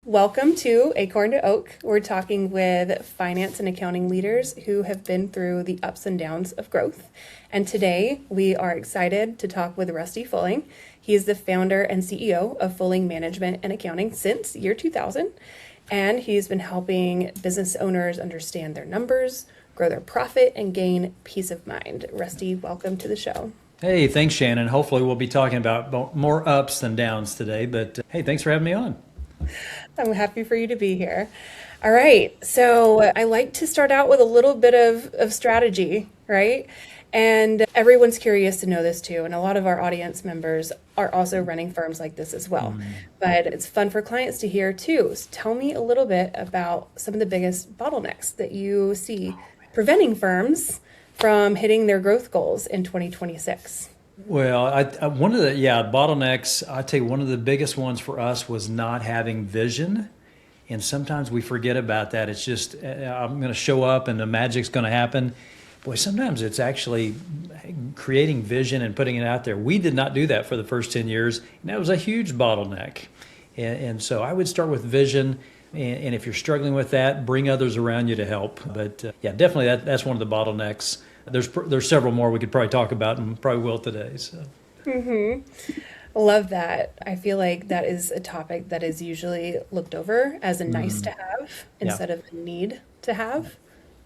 Welcome to Acorn to Oak. We're talking with finance and accounting leaders who have been through the ups and downs of growth. And today we are excited to talk with Rusty Fulling. He is the founder and CEO of Fulling Management and Accounting since year 2000. And he's been helping business owners understand their numbers, grow their profit, and gain peace of mind. Rusty, welcome to the show. Hey, thanks, Shannon. Hopefully, we'll be talking about more ups than downs today. But hey, thanks for having me on. I'm happy for you to be here. All right. So I like to start out with a little bit of strategy, right? And everyone's curious to know this too. And a lot of our audience members are also running firms like this as well. But it's fun for clients to hear too. So tell me a little bit about some of the biggest bottlenecks that you see preventing firms from hitting their growth goals in 2026. Well, one of the bottlenecks. I tell you, one of the biggest ones for us was not having vision, and sometimes we forget about that. It's just I'm going to show up and the magic's going to happen. Boy, sometimes it's actually creating vision and putting it out there. We did not do that for the first 10 years, and that was a huge bottleneck. And so I would start with vision, and if you're struggling with that, bring others around you to help. But definitely that's one of the bottlenecks. There's several more we could probably talk about and probably will today. So. Love that. I feel like that is a topic that is usually looked over as a nice to have instead of a need to have.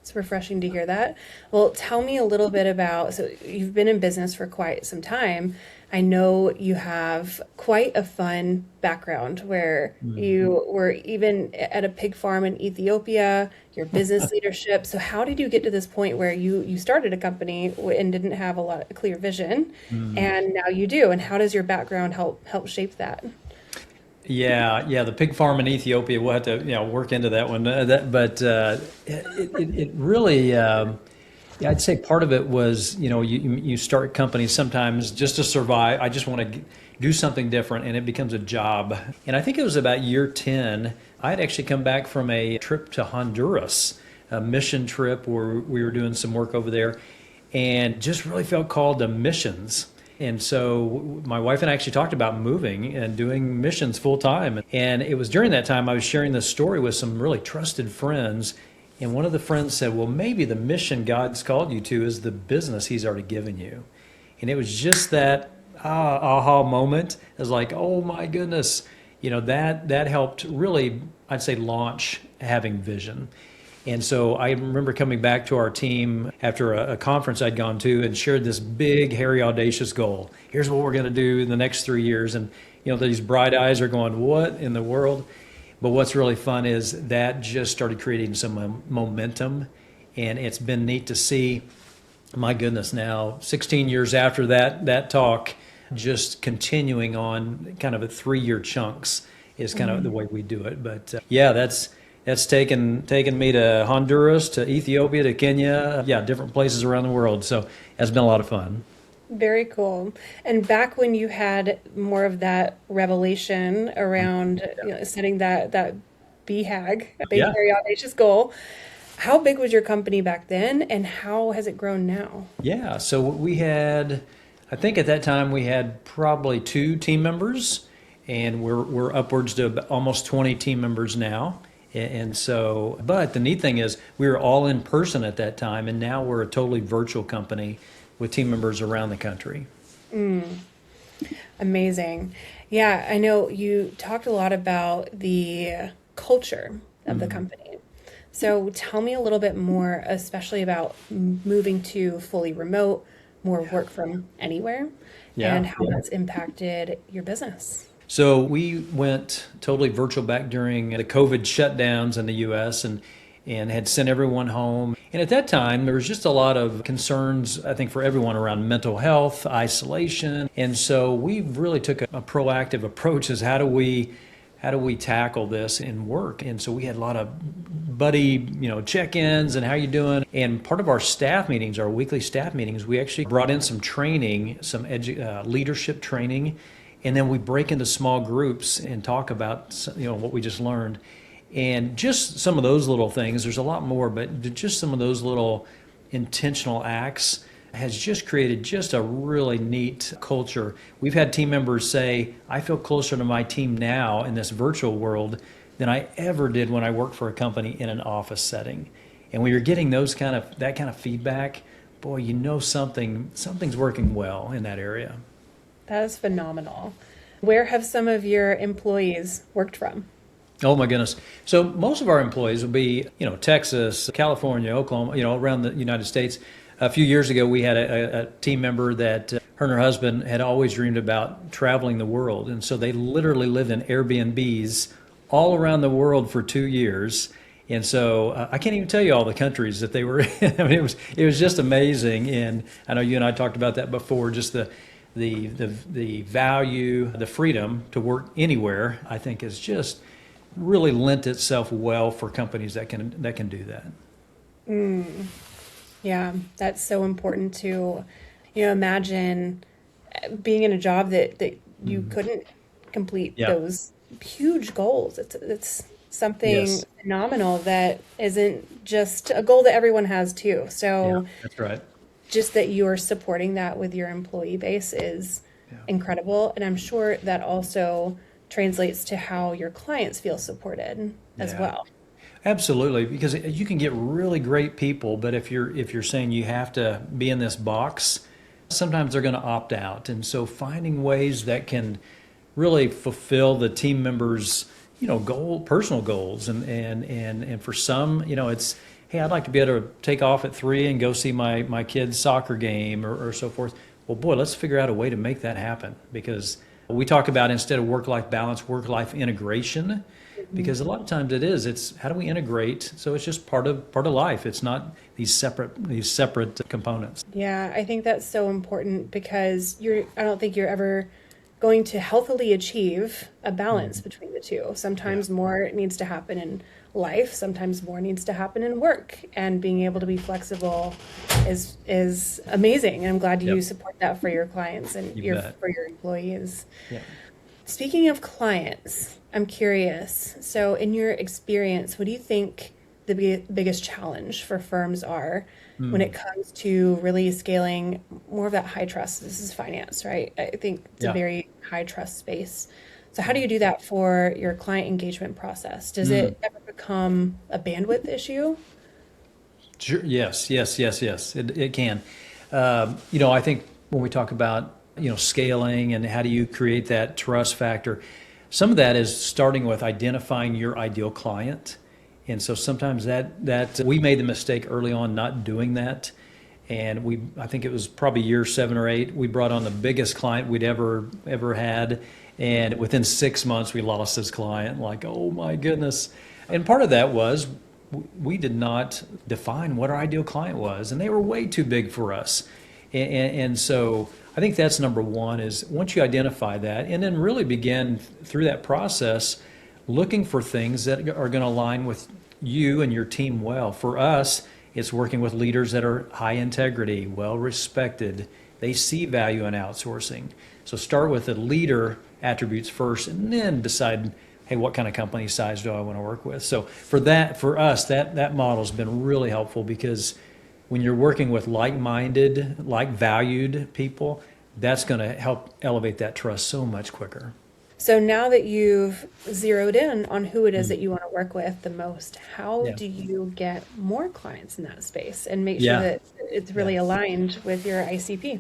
It's refreshing to hear that. Well, tell me a little bit about, so you've been in business for quite some time. I know you have quite a fun background where you were even at a pig farm in Ethiopia, your business leadership. So how did you get to this point where you started a company and didn't have a clear vision, and now you do? And how does your background help shape that? Yeah, the pig farm in Ethiopia. We'll have to work into that one. It really, I'd say part of it was you start companies sometimes just to survive. I just want to do something different, and it becomes a job. And I think it was about year 10. I had actually come back from a trip to Honduras, a mission trip where we were doing some work over there, and just really felt called to missions. And so my wife and I actually talked about moving and doing missions full time. And it was during that time I was sharing this story with some really trusted friends. And one of the friends said, well, maybe the mission God's called you to is the business he's already given you. And it was just that aha moment. It was like, oh my goodness, that helped really, I'd say, launch having vision. And so I remember coming back to our team after a conference I'd gone to and shared this big, hairy, audacious goal. Here's what we're going to do in the next 3 years. And, these bright eyes are going, what in the world? But what's really fun is that just started creating some momentum. And it's been neat to see, my goodness, now 16 years after that talk, just continuing on kind of a 3-year chunks is kind of the way we do it. But that's taken me to Honduras, to Ethiopia, to Kenya, different places around the world. So it's been a lot of fun. Very cool. And back when you had more of that revelation around setting that BHAG, a big, Yeah. very audacious goal, how big was your company back then, and how has it grown now? Yeah. So we had, I think at that time we had probably 2 team members, and we're upwards to almost 20 team members now. And so, but the neat thing is we were all in person at that time, and now we're a totally virtual company with team members around the country. Amazing. Yeah, I know you talked a lot about the culture of the company. So tell me a little bit more, especially about moving to fully remote, more work from anywhere, and how that's impacted your business. So we went totally virtual back during the COVID shutdowns in the U.S. and had sent everyone home. And at that time, there was just a lot of concerns, I think, for everyone around mental health, isolation. And so we really took a proactive approach as how do we tackle this in work? And so we had a lot of buddy, check-ins and how you doing? And part of our staff meetings, our weekly staff meetings, we actually brought in some training, some leadership training. And then we break into small groups and talk about what we just learned. And just some of those little things, there's a lot more, but just some of those little intentional acts has just created just a really neat culture. We've had team members say, I feel closer to my team now in this virtual world than I ever did when I worked for a company in an office setting. And when you're getting that kind of feedback, boy, you know something's working well in that area. That is phenomenal. Where have some of your employees worked from? Oh my goodness. So most of our employees will be, Texas, California, Oklahoma, around the United States. A few years ago, we had a team member that her and her husband had always dreamed about traveling the world. And so they literally lived in Airbnbs all around the world for 2 years. And so I can't even tell you all the countries that they were in. I mean, it was just amazing. And I know you and I talked about that before, just the value, the freedom to work anywhere, I think is just really lent itself well for companies that can do that. Yeah, that's so important to, imagine being in a job that you couldn't complete Yeah. those huge goals. It's something Yes. phenomenal that isn't just a goal that everyone has too. Yeah. So That's right. just that you're supporting that with your employee base is Yeah. incredible. And I'm sure that also translates to how your clients feel supported as Yeah. well. Absolutely, because you can get really great people, but if you're saying you have to be in this box, sometimes they're going to opt out. And so finding ways that can really fulfill the team members, personal goals, and for some, it's, hey, I'd like to be able to take off at 3 and go see my kid's soccer game or so forth. Well, boy, let's figure out a way to make that happen, because we talk about, instead of work-life balance, work-life integration, because a lot of times it's how do we integrate so it's just part of life. It's not these separate components. Yeah, I think that's so important because I don't think you're ever going to healthily achieve a balance between the two. Sometimes more needs to happen in life, sometimes more needs to happen in work, and being able to be flexible is amazing. And I'm glad you Yep. support that for your clients and You bet. for your employees. Yeah. Speaking of clients, I'm curious. So, in your experience, what do you think the biggest challenge for firms are when it comes to really scaling more of that high trust? This is finance, right? I think it's a Yeah. very high trust space. So, how do you do that for your client engagement process? Does it ever become a bandwidth issue? Sure. Yes. Yes. Yes. Yes. It can. I think when we talk about scaling and how do you create that trust factor, some of that is starting with identifying your ideal client. And so sometimes that we made the mistake early on not doing that. And I think it was probably year 7 or 8, we brought on the biggest client we'd ever had. And within 6 months, we lost this client. Like, oh my goodness. And part of that was we did not define what our ideal client was, and they were way too big for us. And so I think that's number one, is once you identify that, and then really begin through that process looking for things that are going to align with you and your team well. For us, it's working with leaders that are high integrity, well respected. They see value in outsourcing. So start with the leader attributes first, and then decide, hey, what kind of company size do I want to work with? So for us, that model's been really helpful, because when you're working with like-minded, like-valued people, that's going to help elevate that trust so much quicker. So now that you've zeroed in on who it is that you want to work with the most, how Yeah. do you get more clients in that space and make sure Yeah. that it's really aligned with your ICP?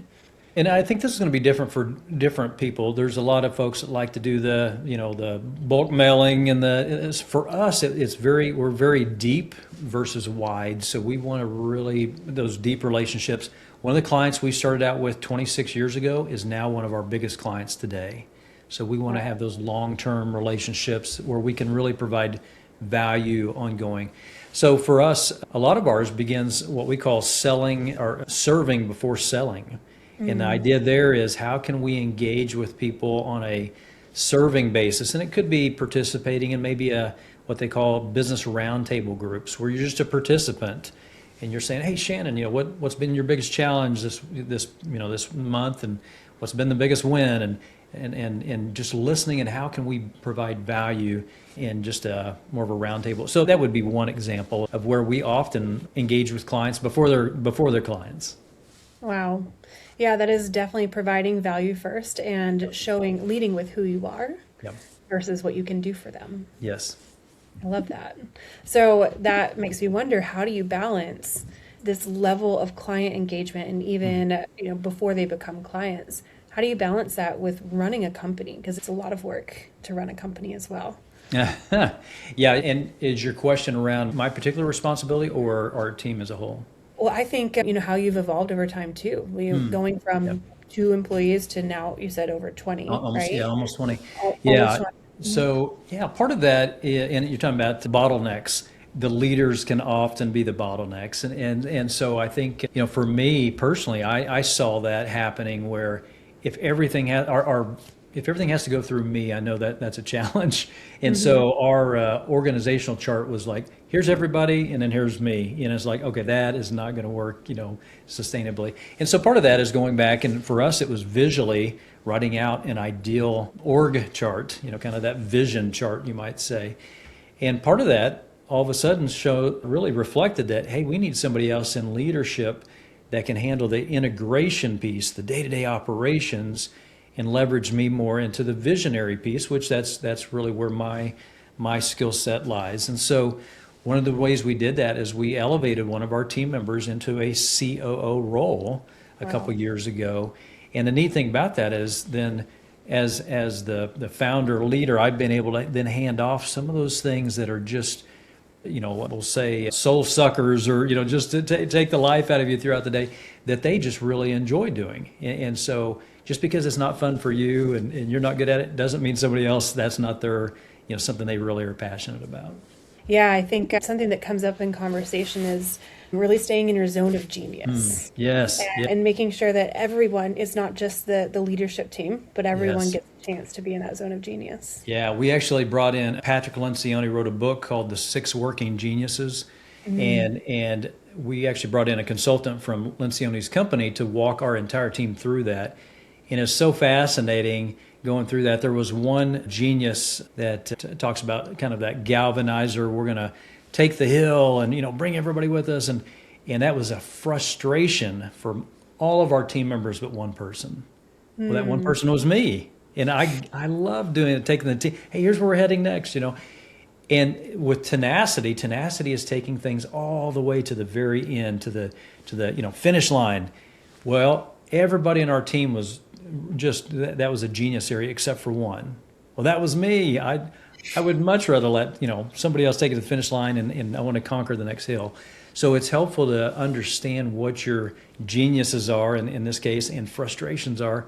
And I think this is going to be different for different people. There's a lot of folks that like to do the bulk mailing, and for us, we're very deep versus wide. So we want to really, those deep relationships. One of the clients we started out with 26 years ago is now one of our biggest clients today. So we want to have those long-term relationships where we can really provide value ongoing. So for us, a lot of ours begins what we call selling or serving before selling. And the idea there is, how can we engage with people on a serving basis? And it could be participating in maybe what they call business roundtable groups, where you're just a participant and you're saying, hey, Shannon, what's been your biggest challenge this month, and what's been the biggest win, and just listening, and how can we provide value in just more of a roundtable. So that would be one example of where we often engage with clients before they're clients. Wow. Yeah, that is definitely providing value first and leading with who you are Yep. versus what you can do for them. Yes. I love that. So that makes me wonder, how do you balance this level of client engagement and even, before they become clients? How do you balance that with running a company? Because it's a lot of work to run a company as well. Yeah, and is your question around my particular responsibility or our team as a whole? Well, I think, how you've evolved over time too. Hmm. Going Yeah. from 2 employees to now you said over 20, Almost, yeah, right? almost 20. Almost Yeah. 20. Mhm. So, yeah, part of that, and you're talking about the bottlenecks. The leaders can often be the bottlenecks. And so I think, for me personally, I saw that happening where if everything has, if everything has to go through me, I know that that's a challenge. And Mhm. so our organizational chart was like, here's everybody, and then here's me. And it's like, okay, that is not going to work, sustainably. And so part of that is going back, and for us, it was visually writing out an ideal org chart, kind of that vision chart, you might say. And part of that all of a sudden really reflected that, hey, we need somebody else in leadership that can handle the integration piece, the day-to-day operations, and leverage me more into the visionary piece, which that's really where my skill set lies. And so one of the ways we did that is we elevated one of our team members into a COO role a couple Wow. years ago. And the neat thing about that is then as the founder leader, I've been able to then hand off some of those things that are just, what we'll say soul suckers, or, just to take the life out of you throughout the day, that they just really enjoy doing. And so just because it's not fun for you and you're not good at it doesn't mean somebody else, that's not their, something they really are passionate about. Yeah, I think something that comes up in conversation is really staying in your zone of genius Yes. Yeah. and making sure that everyone is not just the leadership team, but everyone Yes. gets a chance to be in that zone of genius. Yeah, we actually brought in Patrick Lencioni wrote a book called The Six Working Geniuses, Mm. and we actually brought in a consultant from Lencioni's company to walk our entire team through that. And it's so fascinating going through that. There was one genius that talks about kind of that galvanizer. We're going to take the hill and bring everybody with us, and that was a frustration for all of our team members but one person. Well, that one Mm. person was me. And I love doing it, taking the team. Hey, here's where we're heading next. And with tenacity is taking things all the way to the very end, to the finish line. Well, everybody in our team was just that was a genius area except for one. Well, that was me. I would much rather let somebody else take it to the finish line, and I want to conquer the next hill. So it's helpful to understand what your geniuses are, in this case, and frustrations are,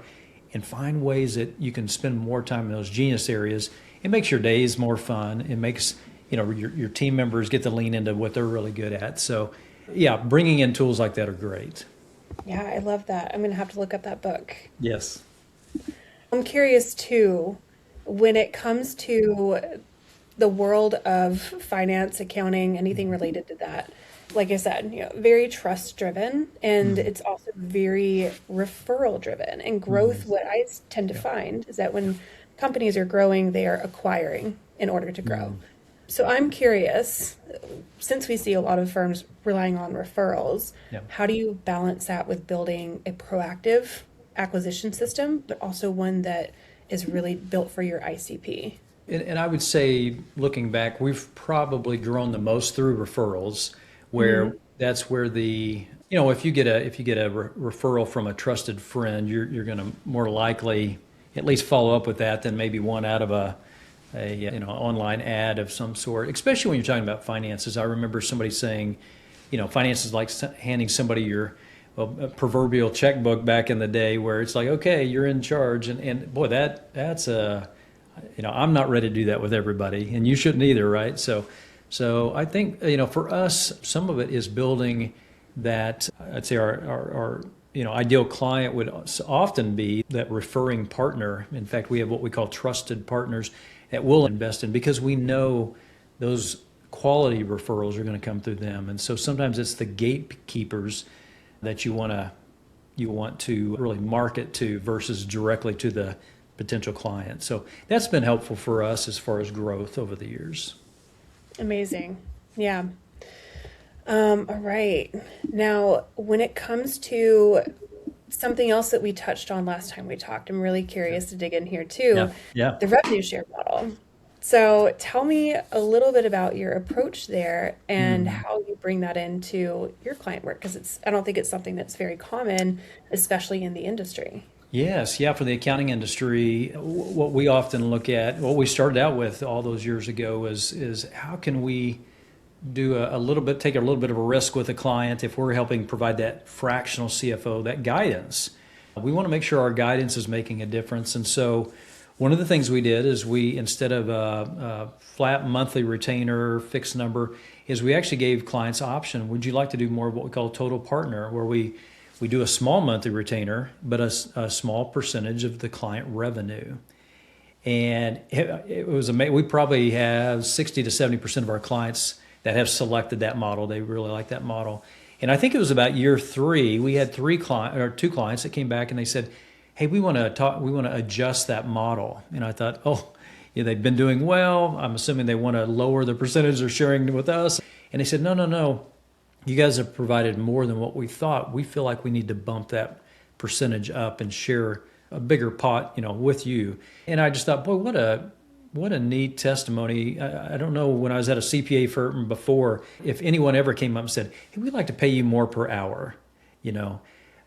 and find ways that you can spend more time in those genius areas. It makes your days more fun. It makes your team members get to lean into what they're really good at. So, yeah, bringing in tools like that are great. Yeah, I love that. I'm going to have to look up that book. Yes. I'm curious too, when it comes to the world of finance, accounting, anything related to that. Like I said, very trust driven, and Mm-hmm. it's also very referral driven. And Mm-hmm. growth, what I tend to Yeah. find is that when companies are growing, they are acquiring in order to grow. Mm. So I'm curious, since we see a lot of firms relying on referrals, Yeah. how do you balance that with building a proactive acquisition system, but also one that is really built for your ICP? And I would say, looking back, we've probably grown the most through referrals, Mm. where that's where if you get a referral from a trusted friend, you're going to more likely at least follow up with that than maybe one out of a online ad of some sort. Especially when you're talking about finances. I remember somebody saying, finances like handing somebody your a proverbial checkbook back in the day, where it's like, okay, you're in charge, and boy, that's a I'm not ready to do that with everybody, and you shouldn't either, right? So I think for us, some of it is building that. I'd say our ideal client would often be that referring partner. In fact, we have what we call trusted partners that we'll invest in because we know those quality referrals are going to come through them, and so sometimes it's the gatekeepers that you want to really market to versus directly to the potential client. So that's been helpful for us as far as growth over the years. Amazing. Yeah. All right. Now, when it comes to something else that we touched on last time we talked, I'm really Yeah. curious to dig in here Yeah. too, Yeah. the revenue share model. So tell me a little bit about your approach there and Mm. how you bring that into your client work, because I don't think it's something that's very common, especially in the industry. Yes, yeah, for the accounting industry, what we often look at, what we started out with all those years ago is how can we do a little bit, take a little bit of a risk with a client if we're helping provide that fractional CFO, that guidance. We want to make sure our guidance is making a difference. And so one of the things we did is we, instead of a flat monthly retainer, fixed number, is we actually gave clients option. Would you like to do more of what we call total partner, where we do a small monthly retainer, but a small percentage of the client revenue. And it was amazing. We probably have 60 to 70% of our clients that have selected that model. They really like that model. And I think it was about year 3, we had 2 clients that came back and they said, "Hey, we want to adjust that model." And I thought, "Oh, yeah, they've been doing well. I'm assuming they want to lower the percentage they're sharing with us." And they said, "No, no, no. You guys have provided more than what we thought. We feel like we need to bump that percentage up and share a bigger pot, with you." And I just thought, boy, what a neat testimony. I don't know, when I was at a CPA firm before, if anyone ever came up and said, "Hey, we'd like to pay you more per hour," you know.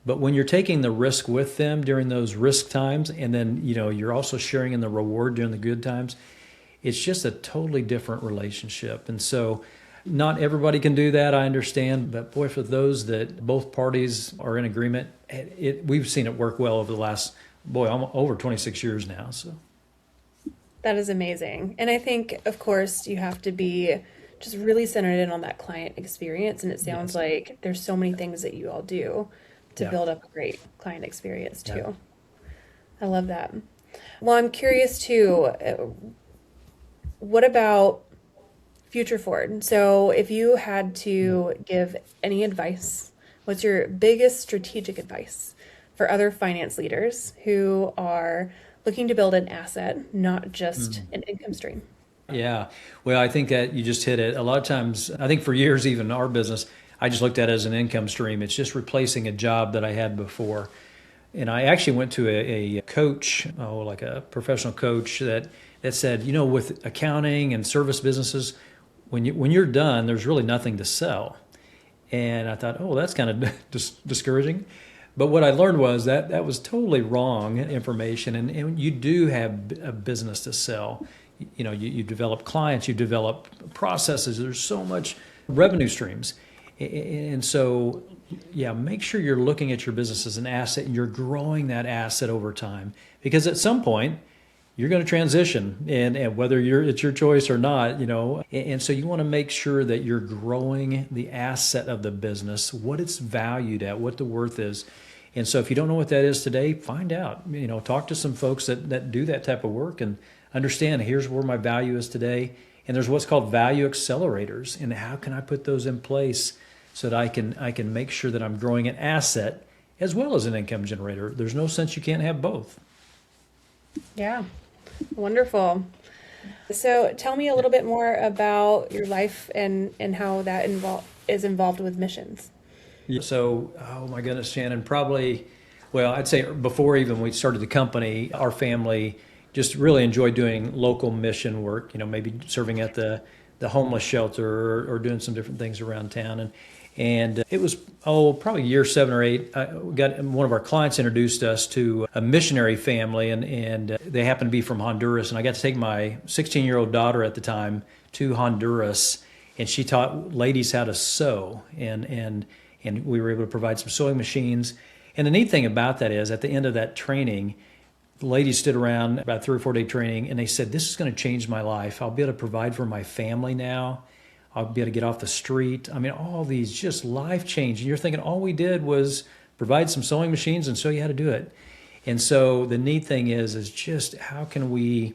But when you're taking the risk with them during those risk times, and then, you're also sharing in the reward during the good times, it's just a totally different relationship. And so not everybody can do that, I understand, but boy, for those that both parties are in agreement, we've seen it work well over the last, over 26 years now. So That is amazing. And I think, of course, you have to be just really centered in on that client experience. And it sounds yes, like there's so many things that you all do to yeah, build up a great client experience yeah. too. I love that. Well, I'm curious too, what about future forward? So if you had to give any advice, what's your biggest strategic advice for other finance leaders who are looking to build an asset, not just an income stream? Yeah. Well, I think that you just hit it. A lot of times, I think for years, even our business, I just looked at it as an income stream. It's just replacing a job that I had before. And I actually went to a coach, like a professional coach that said, with accounting and service businesses, when you're done, there's really nothing to sell. And I thought, oh, that's kind of discouraging. But what I learned was that was totally wrong information. And you do have a business to sell. You develop clients, you develop processes. There's so much revenue streams. And so, yeah, make sure you're looking at your business as an asset and you're growing that asset over time. Because at some point, you're going to transition, and whether it's your choice or not, and so you want to make sure that you're growing the asset of the business, what it's valued at, what the worth is. And so if you don't know what that is today, find out, talk to some folks that do that type of work and understand, here's where my value is today. And there's what's called value accelerators, and how can I put those in place so that I can make sure that I'm growing an asset as well as an income generator. There's no sense you can't have both. Yeah, wonderful. So tell me a little bit more about your life and how that is involved with missions. Yeah. So, oh my goodness, Shannon, probably, well, I'd say before even we started the company, our family just really enjoyed doing local mission work, maybe serving at the homeless shelter or doing some different things around town. And it was, probably year 7 or 8, one of our clients introduced us to a missionary family, and they happened to be from Honduras. And I got to take my 16-year-old daughter at the time to Honduras, and she taught ladies how to sew. And we were able to provide some sewing machines. And the neat thing about that is, at the end of that training, the ladies stood around, about 3 or 4 day training, and they said, "This is going to change my life. I'll be able to provide for my family now. I'll be able to get off the street." I mean, all these just life change. And you're thinking all we did was provide some sewing machines and show you how to do it. And so the neat thing is just how can we,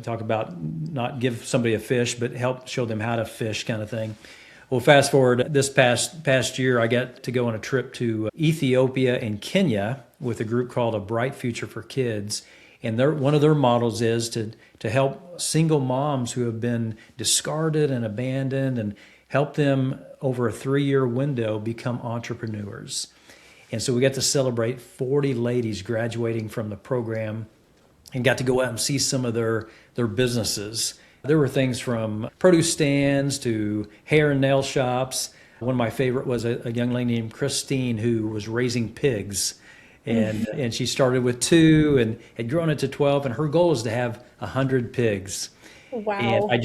talk about not give somebody a fish, but help show them how to fish, kind of thing. Well, fast forward this past year, I got to go on a trip to Ethiopia and Kenya with a group called A Bright Future for Kids. And one of their models is to help single moms who have been discarded and abandoned, and help them over a 3-year window become entrepreneurs. And so we got to celebrate 40 ladies graduating from the program. and got to go out and see some of their businesses. There were things from produce stands to hair and nail shops. One of my favorite was a young lady named Christine who was raising pigs. And she started with 2 and had grown it to 12, and her goal is to have 100 pigs. And Wow. I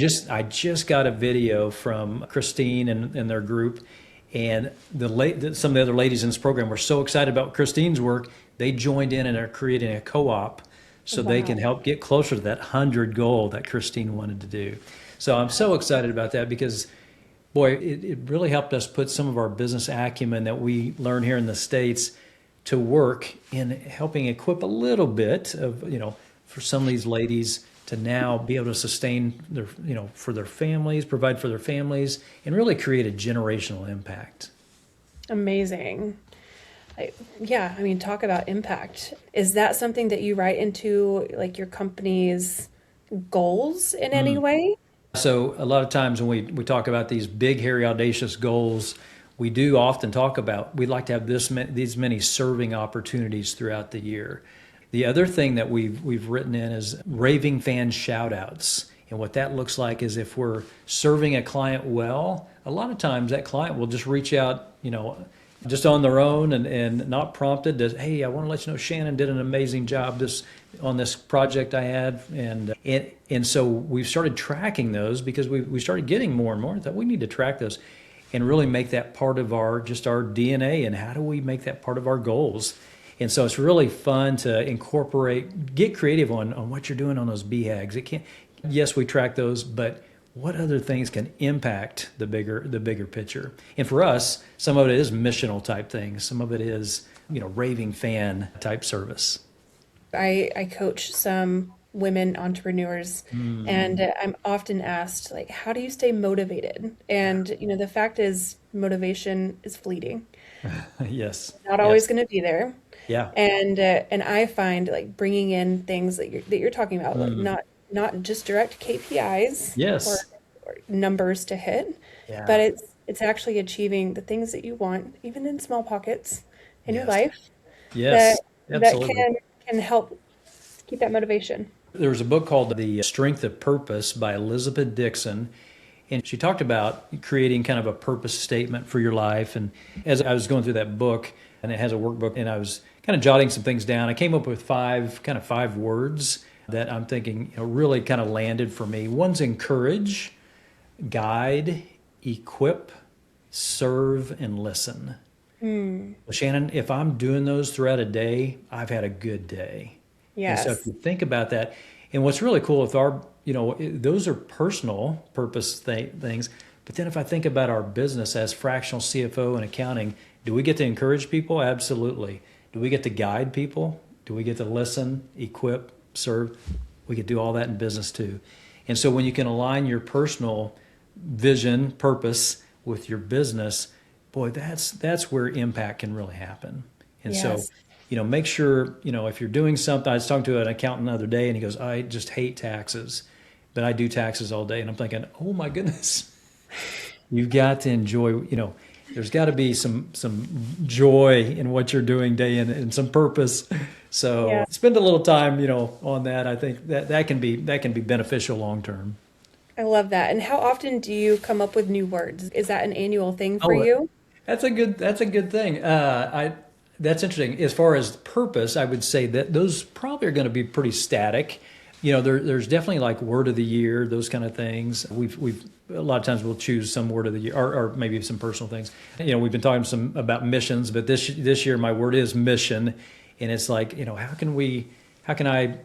just got a video from Christine and their group, and some of the other ladies in this program were so excited about Christine's work, they joined in and are creating a co-op so they can Wow. help get closer to that 100 goal that Christine wanted to do. So I'm so excited about that because, boy, it really helped us put some of our business acumen that we learn here in the States to work in helping equip a little bit of, for some of these ladies to now be able to sustain their, for their families, provide for their families, and really create a generational impact. Amazing. Yeah, I mean, talk about impact. Is that something that you write into like your company's goals in any way? So a lot of times when we talk about these big, hairy, audacious goals, we do often talk about we'd like to have these many serving opportunities throughout the year. The other thing that we've written in is raving fan shout outs. And what that looks like is if we're serving a client well, a lot of times that client will just reach out, just on their own and not prompted to, hey, I want to let you know Shannon did an amazing job on this project I had. And so we've started tracking those because we started getting more and more. I thought we need to track those and really make that part of our DNA, and how do we make that part of our goals? And so it's really fun to get creative on what you're doing on those BHAGs. Yes, we track those, but what other things can impact the bigger picture? And for us, some of it is missional type things. Some of it is, raving fan type service. I coach some women entrepreneurs, and I'm often asked, like, how do you stay motivated? And, the fact is, motivation is fleeting, Yes. not always Yes. going to be there. Yeah. And I find like bringing in things that you're talking about, like not just direct KPIs or, Yes. or numbers to hit, but Yeah. it's actually achieving the things that you want, even in small pockets in your Yes. life that Yes. that Absolutely. can help keep that motivation. There was a book called The Strength of Purpose by Elizabeth Dixon. And she talked about creating kind of a purpose statement for your life. And as I was going through that book, and it has a workbook, and I was kind of jotting some things down, I came up with five words that I'm thinking really kind of landed for me. One's encourage, guide, equip, serve, and listen. Well, Shannon, if I'm doing those throughout a day, I've had a good day. And so if Yes. you think about that, and what's really cool with those are personal purpose things. But then if I think about our business as fractional CFO and accounting, do we get to encourage people? Absolutely. Do we get to guide people? Do we get to listen, equip, serve? We could do all that in business too. And so when you can align your personal vision, purpose with your business, boy, that's where impact can really happen. And so, Yes. make sure, if you're doing something. I was talking to an accountant the other day, and he goes, I just hate taxes, but I do taxes all day. And I'm thinking, oh my goodness, you've got to enjoy, there's got to be some joy in what you're doing day in and some purpose. Yeah. So spend a little time, on that. I think that can be beneficial long term. I love that. And how often do you come up with new words? Is that an annual thing for Oh, you? that's a good thing. That's interesting. As far as purpose, I would say that those probably are going to be pretty static. There's definitely like word of the year, those kind of things. We've a lot of times we'll choose some word of the year, or maybe some personal things. We've been talking some about missions, but this year my word is mission, and it's like, how can I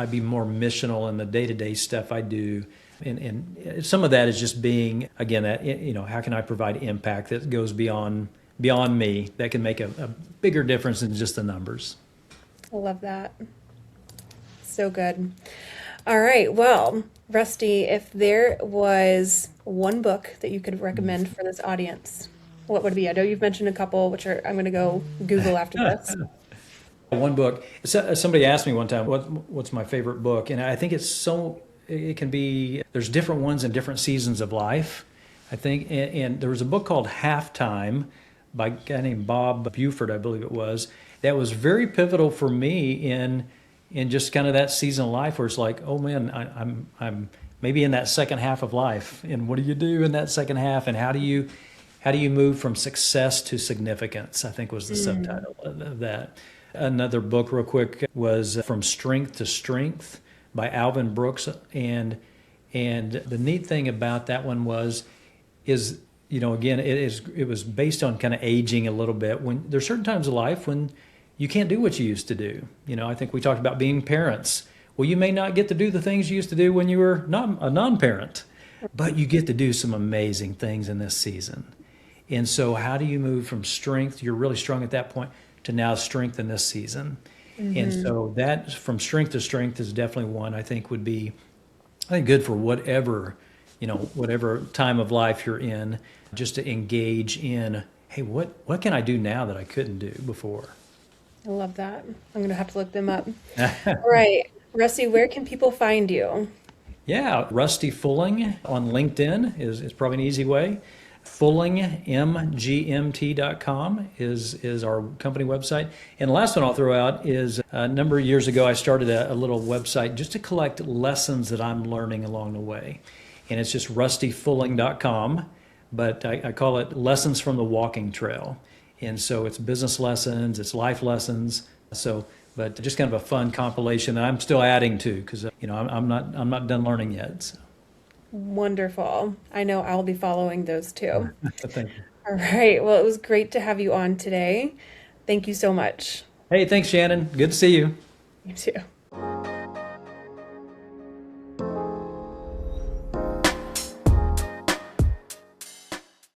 be more missional in the day-to-day stuff I do. And some of that is just being, again, that, how can I provide impact that goes beyond me, that can make a bigger difference than just the numbers. I love that. So good. All right. Well, Rusty, if there was one book that you could recommend for this audience, what would it be? I know you've mentioned a couple, which I'm going to go Google after this. One book. Somebody asked me one time, what's my favorite book? And I think it can be, there's different ones in different seasons of life, I think. And there was a book called Halftime by a guy named Bob Buford, I believe it was, that was very pivotal for me in in just kind of that season of life where it's like, oh man, I'm maybe in that second half of life, and what do you do in that second half, and how do you move from success to significance? I think was the subtitle of that. Another book, real quick, was From Strength to Strength by Alvin Brooks, and the neat thing about that one is again, it was based on kind of aging a little bit. When there's certain times of life when you can't do what you used to do. I think we talked about being parents. Well, you may not get to do the things you used to do when you were not a non-parent, but you get to do some amazing things in this season. And so how do you move from strength, you're really strong at that point, to now strength in this season? And so that from strength to strength is definitely one I think would be, I think, good for whatever time of life you're in, just to engage in, hey, what can I do now that I couldn't do before? I love that. I'm going to have to look them up. All right. Rusty, where can people find you? Yeah, Rusty Fulling on LinkedIn is probably an easy way. FullingMGMT.com is our company website. And the last one I'll throw out is a number of years ago, I started a little website just to collect lessons that I'm learning along the way. And it's just rustyfulling.com, but I call it Lessons from the Walking Trail. And so it's business lessons, it's life lessons. But just kind of a fun compilation that I'm still adding to, because I'm not done learning yet. So. Wonderful. I know I'll be following those too. Thank you. All right. Well, it was great to have you on today. Thank you so much. Hey, thanks, Shannon. Good to see you. You too.